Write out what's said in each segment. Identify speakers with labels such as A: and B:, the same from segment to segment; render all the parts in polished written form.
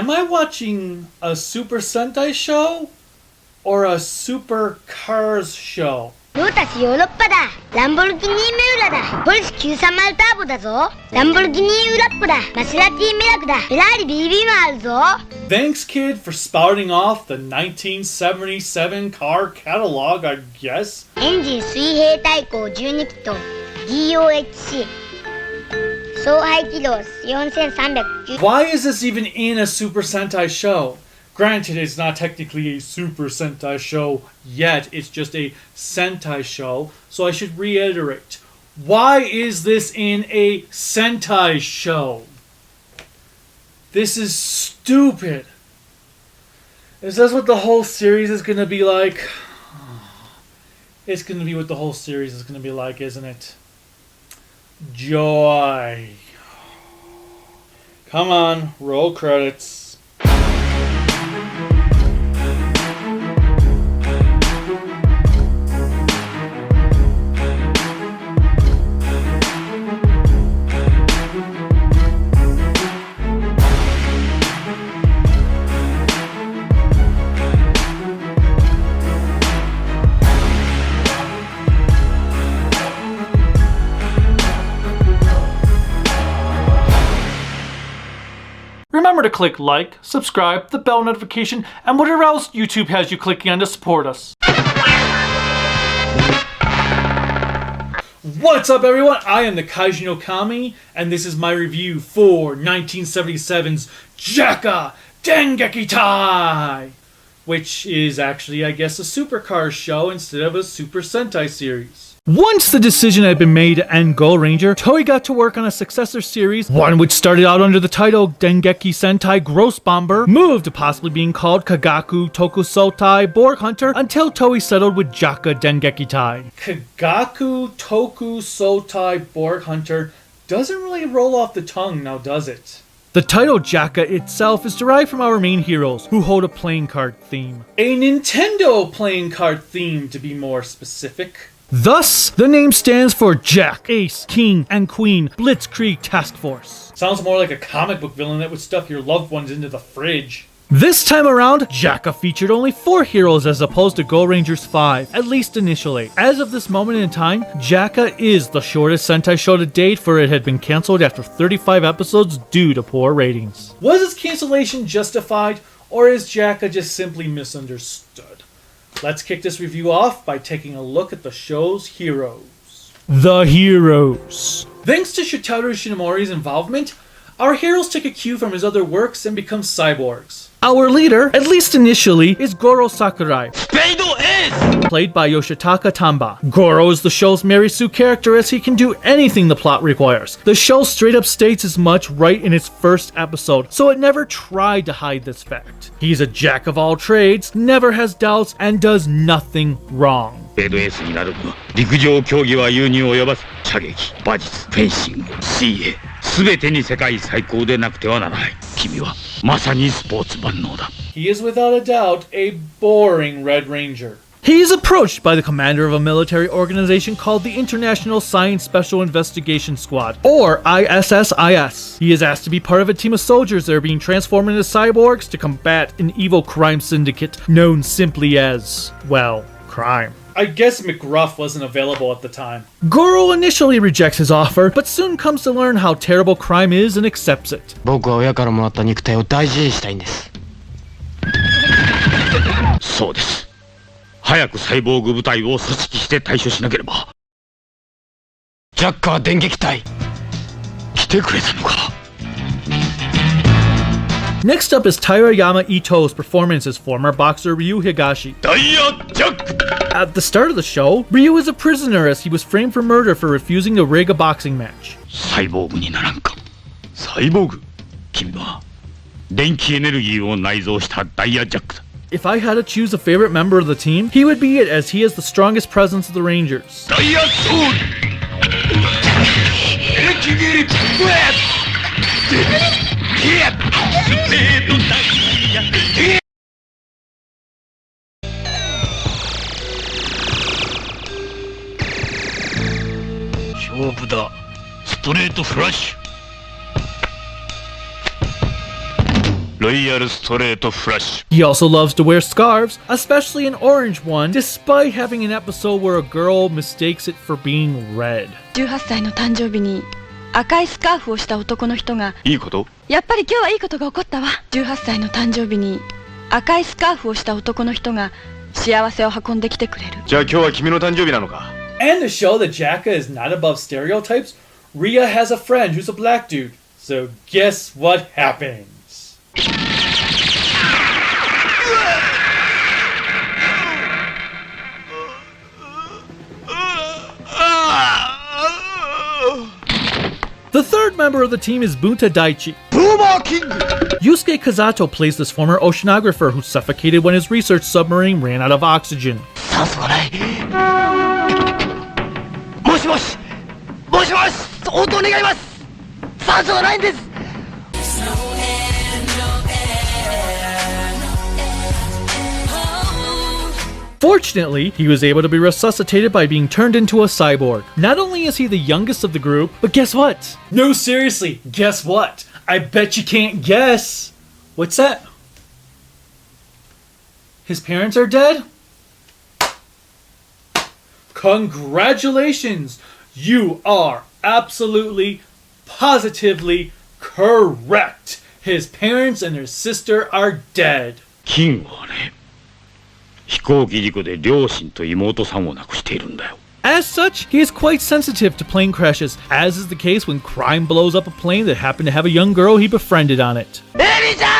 A: Am I watching a Super Sentai show or a Super Cars show?
B: ロータスヨーロッパだ。ランボルギニーメウラだ。ポルシ930ターボだぞ。ランボルギニーウラップだ。マセラティメラクだ。フェラーリ BB もあるぞ。
A: Thanks, kid, for spouting off the 1977 car catalog, I guess.
B: エンジン水平対向12気筒 DOHC 総排気量4309。
A: Why is this even in a Super Sentai show? Granted, it's not technically a Super Sentai show yet, it's just a Sentai show, so I should reiterate. Why is this in a Sentai show? This is stupid. Is this what the whole series is going to be like? It's going to be what the whole series is going to be like, isn't it? Joy. Come on, roll credits. Remember to click like, subscribe, the bell notification, and whatever else YouTube has you clicking on to support us. What's up, everyone? I am the Kaiji no Kami, and this is my review for 1977's JAKQ Dengekitai, which is actually, I guess, a supercars show instead of a Super Sentai series. Once the decision had been made to end Goranger, Toei got to work on a successor series, one which started out under the title Dengeki Sentai Gross Bomber, moved to possibly being called Kagaku Toku Borg Hunter, until Toei settled with JAKQ Dengekitai. Kagaku Toku Borg Hunter doesn't really roll off the tongue now, does it? The title JAKQ itself is derived from our main heroes, who hold a playing card theme. A Nintendo playing card theme, to be more specific. Thus, the name stands for Jack, Ace, King, and Queen Blitzkrieg Task Force. Sounds more like a comic book villain that would stuff your loved ones into the fridge. This time around, JAKQ featured only 4 heroes as opposed to Goranger's 5, at least initially. As of this moment in time, JAKQ is the shortest Sentai show to date, for it had been cancelled after 35 episodes due to poor ratings. Was its cancellation justified, or is JAKQ just simply misunderstood? Let's kick this review off by taking a look at the show's heroes. The heroes. Thanks to Shotaro Shinomori's involvement, our heroes take a cue from his other works and become cyborgs. Our leader, at least initially, is Goro Sakurai, played by Yoshitaka Tamba. Goro is the show's Marisu character, as he can do anything the plot requires. The show straight up states as much right in its first episode, so it never tried to hide this fact. He's a jack of all trades, never has doubts, and does nothing wrong.
C: 陸上競技は優に及ばず射撃、馬術、フェンシング、水泳、すべてに世界最高でなくてはならない。君はまさにスポーツ万能だ。
A: He is without a doubt a boring Red Ranger. He is approached by the commander of a military organization called the International Science Special Investigation Squad, or ISSIS. He is asked to be part of a team of soldiers that are being transformed into cyborgs to combat an evil crime syndicate known simply as, well, crime. I guess McGruff wasn't available at the time. Goro initially rejects his offer, but soon comes to learn how terrible crime is and accepts it.
D: 僕は親からもらった肉体を大事にしたいんです。
C: そうです。早くサイボーグ部隊を組織して対処しなければ。
D: ジャッカー電撃隊。
C: 来てくれたのか。
A: Next up is Tairayama Ito's performance as former boxer Ryu Higashi. At the start of the show, Ryu is a prisoner as he was framed for murder for refusing to rig a boxing match.
C: サイボーグにならんか。サイボーグ？君は電気エネルギーを内蔵したダイヤジャックだ。
A: If I had to choose a favorite member of the team, he would be it, as he has the strongest presence of the Rangers.
C: ダイヤソウル！駅切りブレッ！勝負だ。ストレートフラッシュ。ロイヤルストレートフラッシュ
A: He also loves to wear scarves, especially an orange one, despite having an episode where a girl mistakes it for being red.
E: 18歳の誕生日に赤いスカーフをした男の人が
C: いいこと？
E: やっぱり今日はいいことが起こったわ。18歳の誕生日に赤いスカーフをした男の人が幸せを運んできてくれる。
C: じゃあ今日は君の誕生日なのか？
A: And to show that JAKQ is not above stereotypes, Rhea has a friend who's a black dude. So guess what happens? The third member of the team is Bunta Daichi. Yusuke Kazato plays this former oceanographer who suffocated when his research submarine ran out of oxygen.
D: 酸素がない。もしもしもしもし応答願います。酸素がないんです。
A: Fortunately, he was able to be resuscitated by being turned into a cyborg. Not only is he the youngest of the group, but guess what? No, seriously, guess what? I bet you can't guess. What's that? His parents are dead? Congratulations! You are absolutely, positively correct. His parents and their sister are dead.
C: キングはね、飛行機事故で両親と妹さんを亡くしているんだよ。
A: As such, he is quite sensitive to plane crashes, as is the case when crime blows up a plane that happened to have a young girl he befriended on it.
D: エミちゃん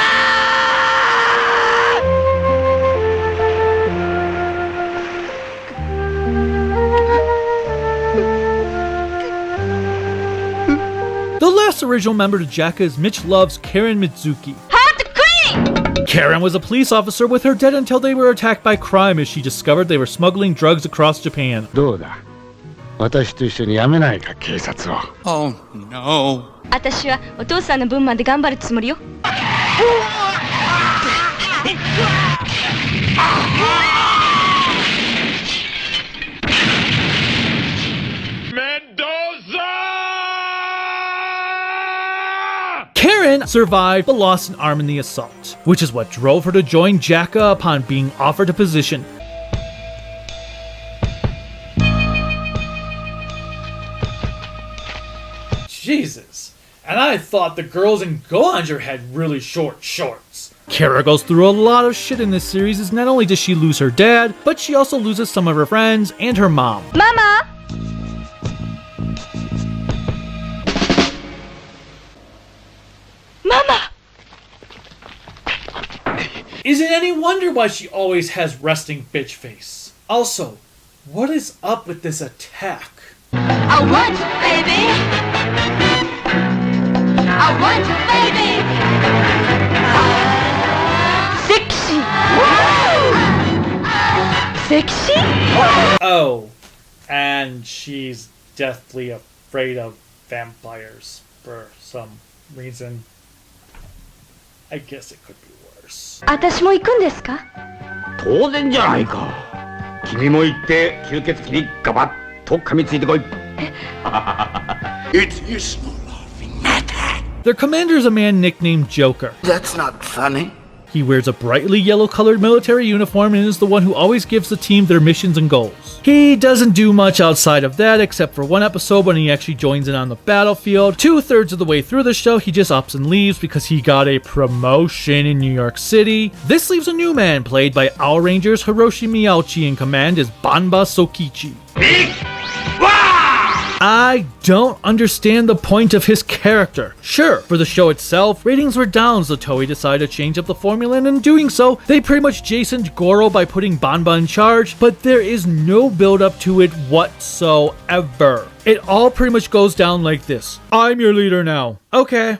A: The last original member to JAKQ is Mitch Love's Karen Mitsuki. Karen was a police officer with her dead until they were attacked by crime as she discovered they were smuggling drugs across Japan.
F: どうだ私と一緒に辞めないか警察を
G: Oh no.
E: 私はお父さんの分まで頑張るつもりよ。
A: Karen survived but lost an arm in the assault, which is what drove her to join JAKQ upon being offered a position. Jesus, and I thought the girls in Goranger had really short shorts. Kara goes through a lot of shit in this series as not only does she lose her dad, but she also loses some of her friends and her mom.
E: Mama! Mama!
A: Is it any wonder why she always has resting bitch face? Also, what is up with this attack?
E: I want you, baby! I want you, baby! Sexy! Sexy?
A: Oh, and she's deathly afraid of vampires for some reason. I guess it could be worse.
E: 私も行くんですか？
C: 当然じゃないか。君も行って吸血鬼にガバッと噛みついてこい。
G: It is no laughing matter.
A: Their commander is a man nicknamed Joker.
G: That's not funny.
A: He wears a brightly yellow-colored military uniform and is the one who always gives the team their missions and goals. He doesn't do much outside of that, except for one episode when he actually joins in on the battlefield. 2/3 of the way through the show, he just ups and leaves because he got a promotion in New York City. This leaves a new man, played by Goranger's Hiroshi Miyauchi, in command as Banba Sokichi. I don't understand the point of his character. Sure, for the show itself, ratings were down, so Toei decided to change up the formula, and in doing so, they pretty much Jasoned Goro by putting Banba in charge, but there is no build up to it whatsoever. It all pretty much goes down like this. I'm your leader now. Okay.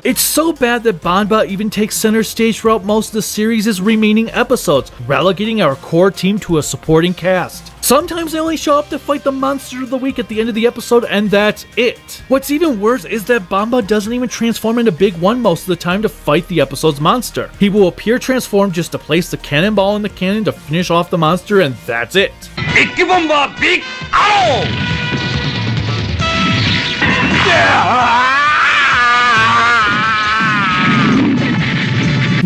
A: It's so bad that Banba even takes center stage throughout most of the series' remaining episodes, relegating our core team to a supporting cast. Sometimes they only show up to fight the monster of the week at the end of the episode, and that's it. What's even worse is that Banba doesn't even transform into Big One most of the time to fight the episode's monster. He will appear transformed just to place the cannonball in the cannon to finish off the monster, and that's it.
C: Big Bomba, Big Arrow!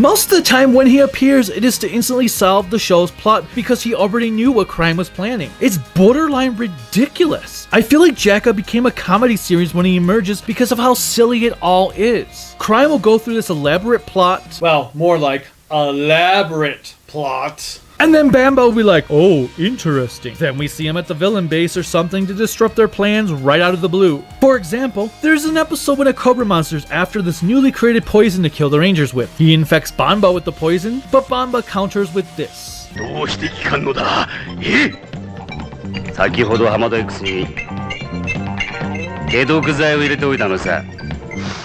A: Most of the time when he appears, it is to instantly solve the show's plot because he already knew what crime was planning. It's borderline ridiculous. I feel like JAKQ became a comedy series when he emerges because of how silly it all is. Crime will go through this elaborate plot. Well, more like elaborate plot. And then Bamba will be like, oh, interesting. Then we see him at the villain base or something to disrupt their plans right out of the blue. For example, there's an episode when a cobra monster is after this newly created poison to kill the Rangers with. He infects Bamba with the poison, but Bamba counters with this.
C: どうして聞かんのだ。先ほど浜田 X に解毒剤を入れておいたのさ。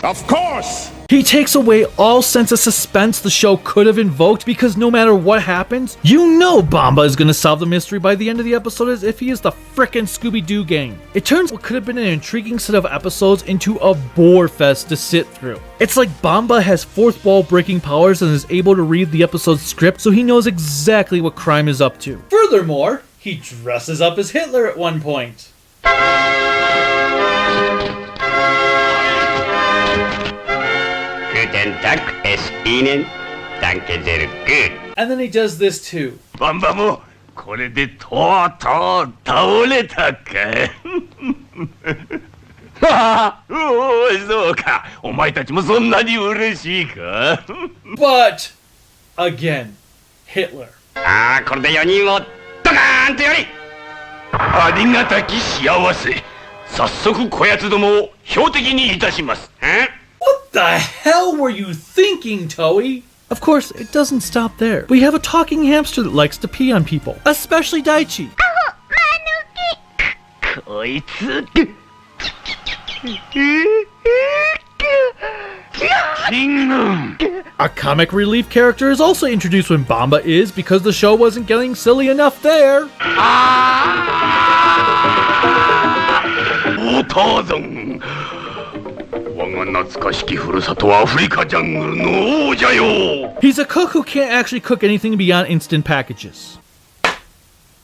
C: Of course!
A: He takes away all sense of suspense the show could have invoked because no matter what happens, you know Bamba is gonna solve the mystery by the end of the episode as if he is the frickin' Scooby-Doo gang. It turns what could have been an intriguing set of episodes into a bore fest to sit through. It's like Bamba has fourth wall breaking powers and is able to read the episode's script so he knows exactly what crime is up to. Furthermore, he dresses up as Hitler at one point.
C: Guten Tag, es Ihnen. Danke sehr gut.
A: And then he does this too.
C: バンバもこれでとうとう倒れたか。おお、そうか。お前たちもそんなに嬉しいか。
A: But again, Hitler.
C: ああ、これで4人をドカーンとやり。ありがたき幸せ。早速こやつどもを標的にいたします。
A: What the hell were you thinking, Toei? Of course, it doesn't stop there. We have a talking hamster that likes to pee on people, especially Daichi. A comic relief character is also introduced when Bamba is because the show wasn't getting silly enough there. He's a cook who can't actually cook anything beyond instant packages.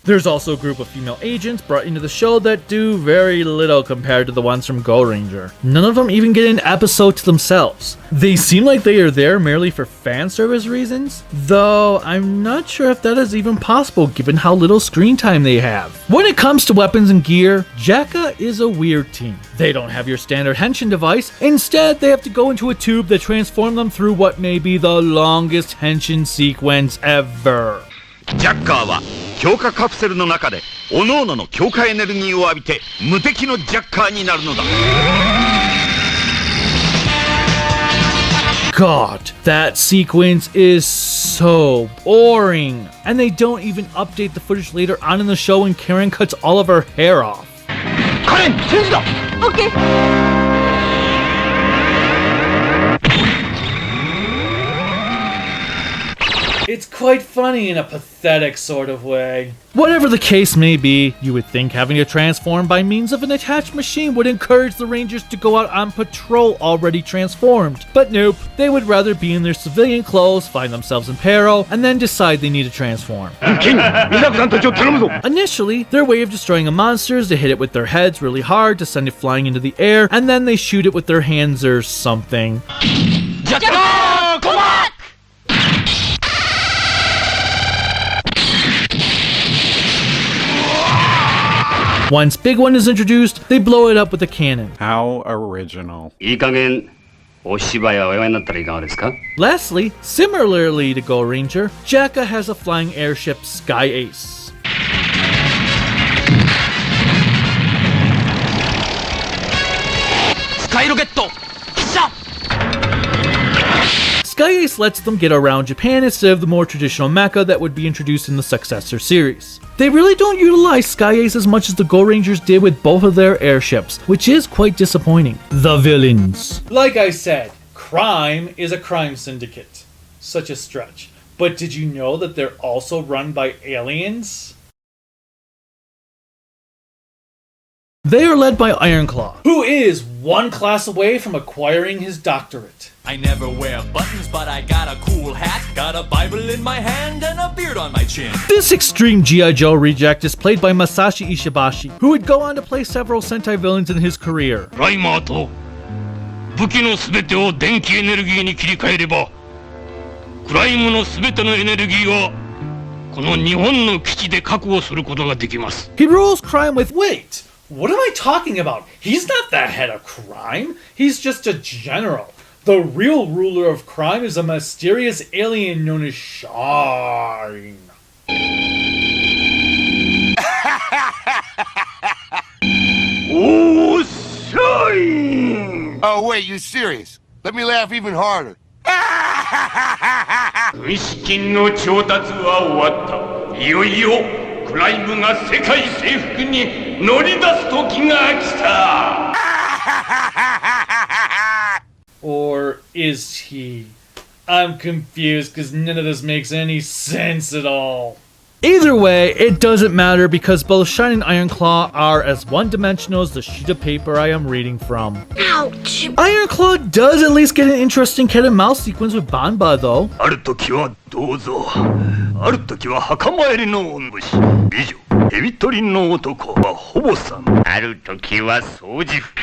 A: There's also a group of female agents brought into the show that do very little compared to the ones from Goranger. None of them even get an episode to themselves. They seem like they are there merely for fan service reasons, though I'm not sure if that is even possible given how little screen time they have. When it comes to weapons and gear, JAKQ is a weird team. They don't have your standard henshin device. Instead, they have to go into a tube that transforms them through what may be the longest henshin sequence ever.
C: JAKQ は強化カプセルの中で各々の強化エネルギーを浴びて無敵のJAKQになるのだ。
A: God, that sequence is so boring. And they don't even update the footage later on in the show when Karen cuts all of her hair off.
C: Karen, changeだ!
E: OK!
A: It's quite funny in a pathetic sort of way. Whatever the case may be, you would think having to transform by means of an attached machine would encourage the Rangers to go out on patrol already transformed. But nope, they would rather be in their civilian clothes, find themselves in peril, and then decide they need to transform. Initially, their way of destroying a monster is to hit it with their heads really hard to send it flying into the air, and then they shoot it with their hands or something. Once Big One is introduced, they blow it up with a cannon.
H: How original.
A: Lastly, similarly to Goranger, JAKQ has a flying airship Sky Ace. Sky Ace lets them get around Japan instead of the more traditional mecha that would be introduced in the successor series. They really don't utilize Sky Ace as much as the Gorangers did with both of their airships, which is quite disappointing. The villains. Like I said, crime is a crime syndicate. Such a stretch. But did you know that they're also run by aliens? They are led by Ironclaw, who is one class away from acquiring his doctorate.
I: I never wear buttons, but I got a cool hat, got a Bible in my hand, and a beard on my chin.
A: This extreme G.I. Joe reject is played by Masashi Ishibashi, who would go on to play several Sentai villains in his career.
C: ライマーと武器のすべてを電気エネルギーに切り替えればクライムの全てのエネルギーをこの日本の基地で確保することができます。
A: He rules crime with... Wait, what am I talking about? He's not the head of crime. He's just a general. The real ruler of crime is a mysterious alien known as Shine.
C: Oh, Shine!
G: Oh, wait, you serious? Let me laugh even harder.
C: 軍資金の調達は終わった。いよいよクライムが世界征服に乗り出す時が来た。
A: Or is he? I'm confused because none of this makes any sense at all. Either way, it doesn't matter because both Shine and Ironclaw are as one-dimensional as the sheet of paper I am reading from.
B: Ouch!
A: Ironclaw does at least get an interesting cat and mouse sequence with Banba though.
C: ある時は銅像、ある時は墓参りのおんぶし、美女、エビ取りの男はほぼさん。ある時は掃除婦、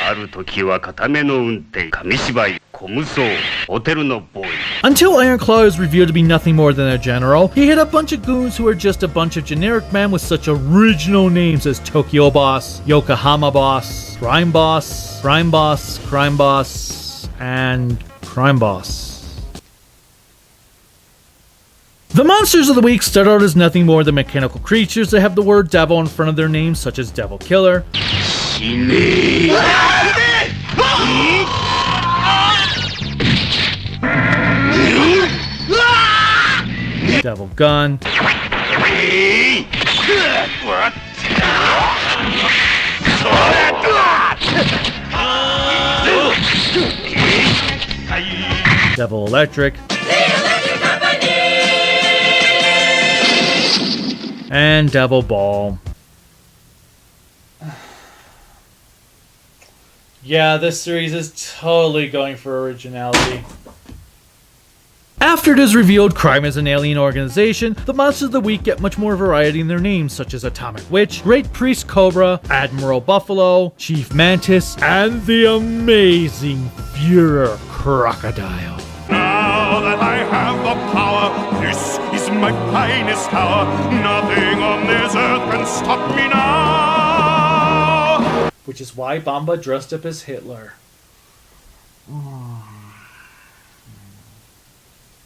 C: ある時は固めの運転、紙芝居、小無双、ホテルのボーイ。
A: Until Ironclaw is revealed to be nothing more than a general, he had a bunch of goons who are just a bunch of generic men with such original names as Tokyo Boss, Yokohama Boss, Crime Boss, Crime Boss, Crime Boss, and Crime Boss. The monsters of the week start out as nothing more than mechanical creatures that have the word devil in front of their names, such as Devil Killer, Devil Gun, Devil Electric, and Devil Ball. Yeah, this series is totally going for originality. After it is revealed crime is an alien organization, the monsters of the week get much more variety in their names, such as Atomic Witch, Great Priest Cobra, Admiral Buffalo, Chief Mantis, and the amazing Führer Crocodile.
H: Now that I have the power, this is my finest hour. Nothing on this earth can stop me now.
A: Which is why Bamba dressed up as Hitler.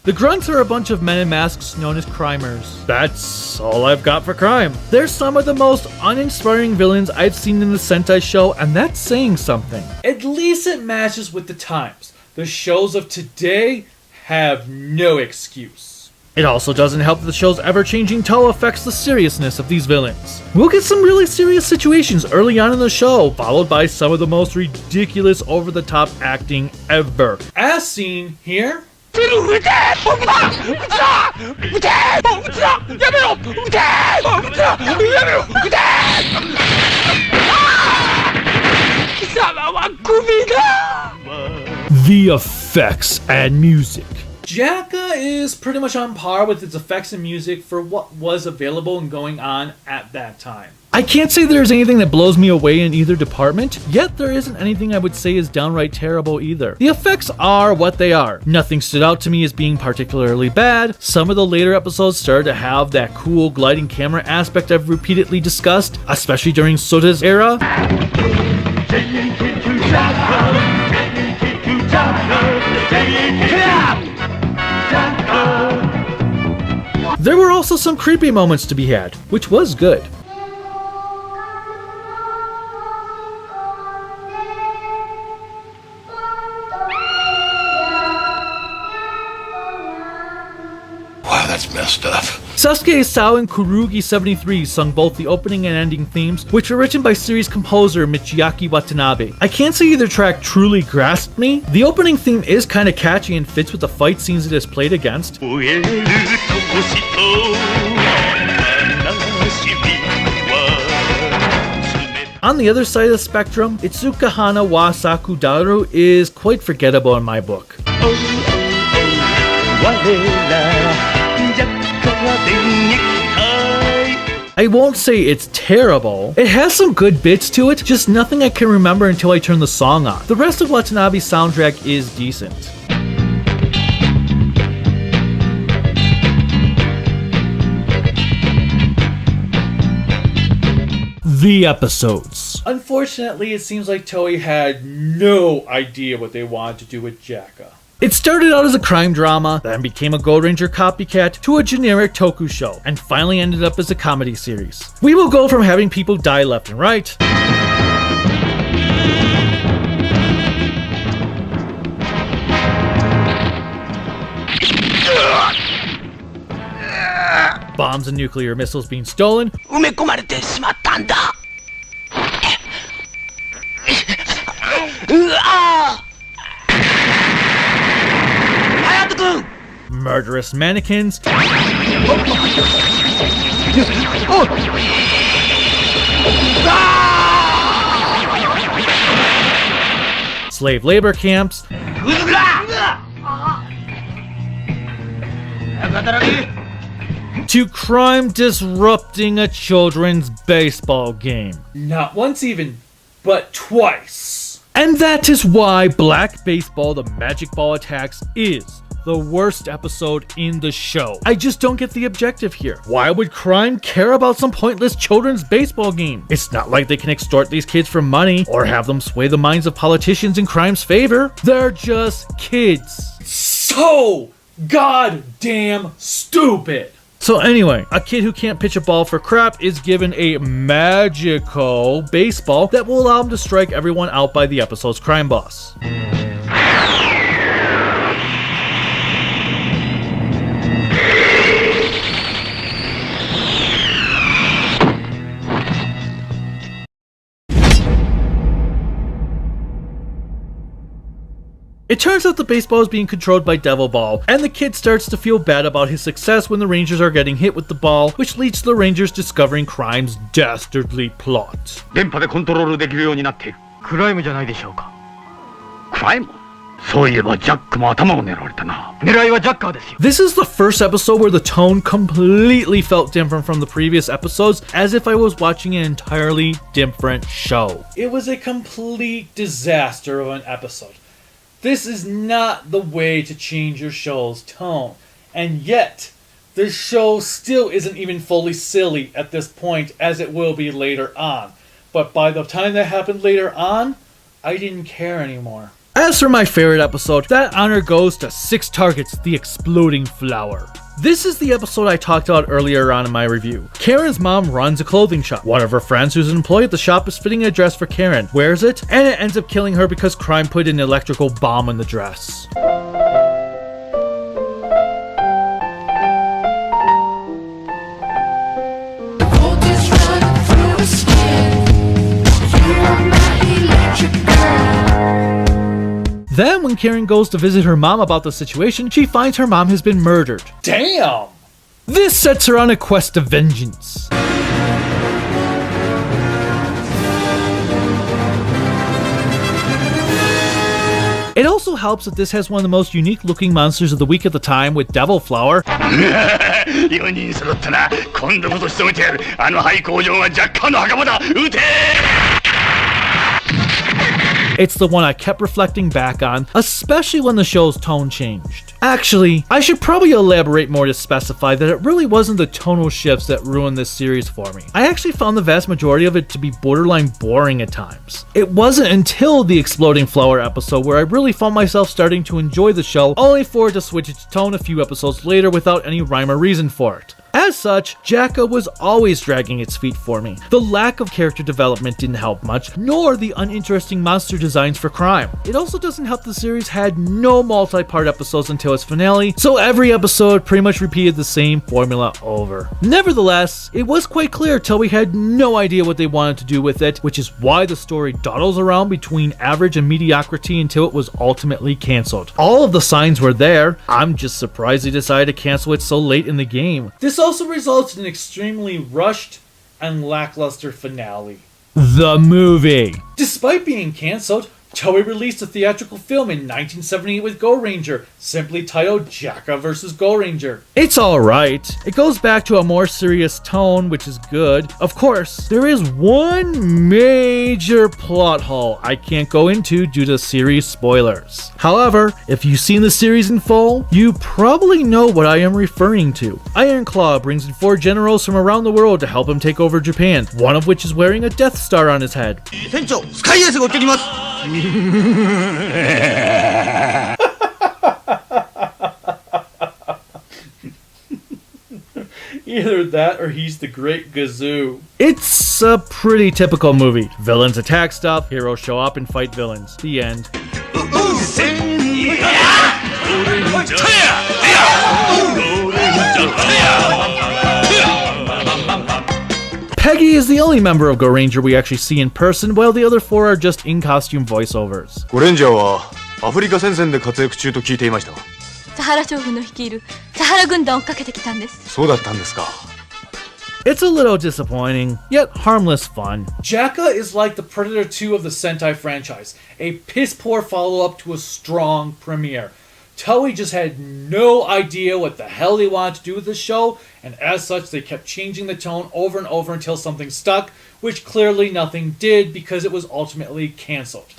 A: The Grunts are a bunch of men in masks known as crimers. That's all I've got for crime. They're some of the most uninspiring villains I've seen in the Sentai show, and that's saying something. At least it matches with the times. The shows of today have no excuse. It also doesn't help that the show's ever-changing tone affects the seriousness of these villains. We'll get some really serious situations early on in the show, followed by some of the most ridiculous over-the-top acting ever. As seen here. The effects and music. JAKQ is pretty much on par with its effects and music for what was available and going on at that time. I can't say there's anything that blows me away in either department, yet there isn't anything I would say is downright terrible either. The effects are what they are. Nothing stood out to me as being particularly bad. Some of the later episodes started to have that cool gliding camera aspect I've repeatedly discussed, especially during Sota's era. There were also some creepy moments to be had, which was good.
G: Wow, that's messed up.
A: Sasuke Isao and Kurugi 73 sung both the opening and ending themes, which were written by series composer Michiaki Watanabe. I can't say either track truly grasped me. The opening theme is kinda catchy and fits with the fight scenes it is played against. On the other side of the spectrum, Itsuka Hana wa Sakudaru is quite forgettable in my book. I won't say it's terrible. It has some good bits to it, just nothing I can remember until I turn the song on. The rest of Watanabe's soundtrack is decent. the episodes. Unfortunately, it seems like Toei had no idea what they wanted to do with JAKQ. It started out as a crime drama, then became a Goranger copycat to a generic Toku show, and finally ended up as a comedy series. We will go from having people die left and right, bombs and nuclear missiles being stolen,
D: 埋め込まれてしまったんだ。うわ隼人君
A: murderous mannequins, slave labor camps, to crime disrupting a children's baseball game. Not once even, but twice. And that is why Black Baseball The Magic Ball Attacks is the worst episode in the show. I just don't get the objective here. Why would crime care about some pointless children's baseball game? It's not like they can extort these kids for money or have them sway the minds of politicians in crime's favor. They're just kids. So goddamn stupid. So anyway, a kid who can't pitch a ball for crap is given a magical baseball that will allow him to strike everyone out by the episode's crime boss. It turns out the baseball is being controlled by Devil Ball, and the kid starts to feel bad about his success when the Rangers are getting hit with the ball, which leads to the Rangers discovering Crime's dastardly plot.
C: 電波でコントロールできるようになっている。クライムじゃないでしょうか。クライム？そういえばジャックも頭を狙われたな。狙いはジャッカーですよ。
A: This is the first episode where the tone completely felt different from the previous episodes, as if I was watching an entirely different show. It was a complete disaster of an episode. This is not the way to change your show's tone. And yet, the show still isn't even fully silly at this point, as it will be later on. But by the time that happened later on, I didn't care anymore. As for my favorite episode, that honor goes to 6 Targets, the Exploding Flower. This is the episode I talked about earlier on in my review. Karen's mom runs a clothing shop. One of her friends who's an employee at the shop is fitting a dress for Karen, wears it, and it ends up killing her because crime put an electrical bomb in the dress. Then, when Karen goes to visit her mom about the situation, she finds her mom has been murdered. Damn! This sets her on a quest of vengeance. It also helps that this has one of the most unique looking monsters of the week at the time with Devil Flower.
C: 4人揃ったな。今度こそ仕留めてやる。あの廃工場はジャッカーの袴だ。撃て！
A: It's the one I kept reflecting back on, especially when the show's tone changed. Actually, I should probably elaborate more to specify that it really wasn't the tonal shifts that ruined this series for me. I actually found the vast majority of it to be borderline boring at times. It wasn't until the Exploding Flower episode where I really found myself starting to enjoy the show, only for it to switch its tone a few episodes later without any rhyme or reason for it. As such, JAKQ was always dragging its feet for me. The lack of character development didn't help much, nor the uninteresting monster designs for crime. It also doesn't help the series had no multi-part episodes until its finale, so every episode pretty much repeated the same formula over. Nevertheless, it was quite clear Toei had no idea what they wanted to do with it, which is why the story dawdles around between average and mediocrity until it was ultimately cancelled. All of the signs were there, I'm just surprised they decided to cancel it so late in the game. This also results in an extremely rushed and lackluster finale. The movie. Despite being cancelled, Toei released a theatrical film in 1978 with Goranger, simply titled JAKQ vs. Goranger. It's alright. It goes back to a more serious tone, which is good. Of course, there is one major plot hole I can't go into due to series spoilers. However, if you've seen the series in full, you probably know what I am referring to. Iron Claw brings in 4 generals from around the world to help him take over Japan, one of which is wearing a Death Star on his head.
D: 船長スカイエースが追ってきます
A: Either that or he's the Great Gazoo. It's a pretty typical movie. Villains attack stuff, heroes show up and fight villains. The end. Peggy is the only member of Goranger we actually see in person, while the other 4 are just in-costume voiceovers.
J: Gorenger はアフリカ戦線で活躍中と聞いていました。
E: サハラ将軍の率いるサハラ軍団を追っかけてきたんです。
J: そうだったんですか。
A: It's a little disappointing, yet harmless fun. JAKQ is like the Predator 2 of the Sentai franchise, a piss-poor follow-up to a strong premiere. Toei just had no idea what the hell they wanted to do with the show, and as such they kept changing the tone over and over until something stuck, which clearly nothing did because it was ultimately cancelled.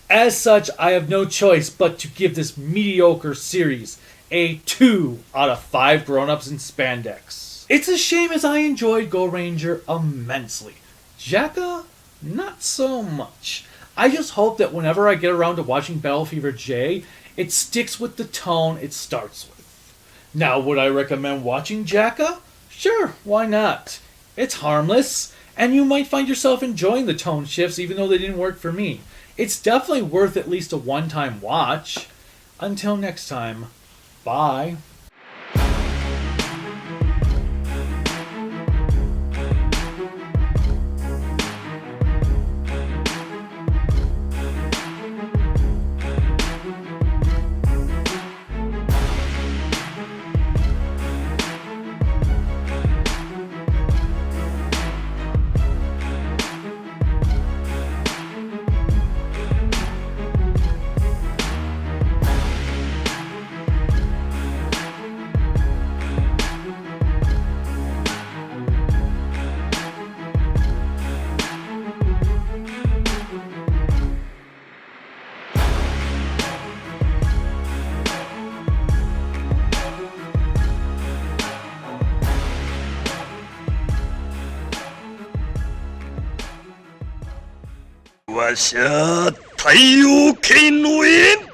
A: As such, I have no choice but to give this mediocre series a 2 out of 5 grown-ups in spandex. It's a shame as I enjoyed Goranger immensely. JAKQ, not so much. I just hope that whenever I get around to watching Battle Fever J, it sticks with the tone it starts with. Now, would I recommend watching JAKQ? Sure, why not? It's harmless, and you might find yourself enjoying the tone shifts even though they didn't work for me. It's definitely worth at least a one-time watch. Until next time, bye.
C: What's up, 太陽系の縁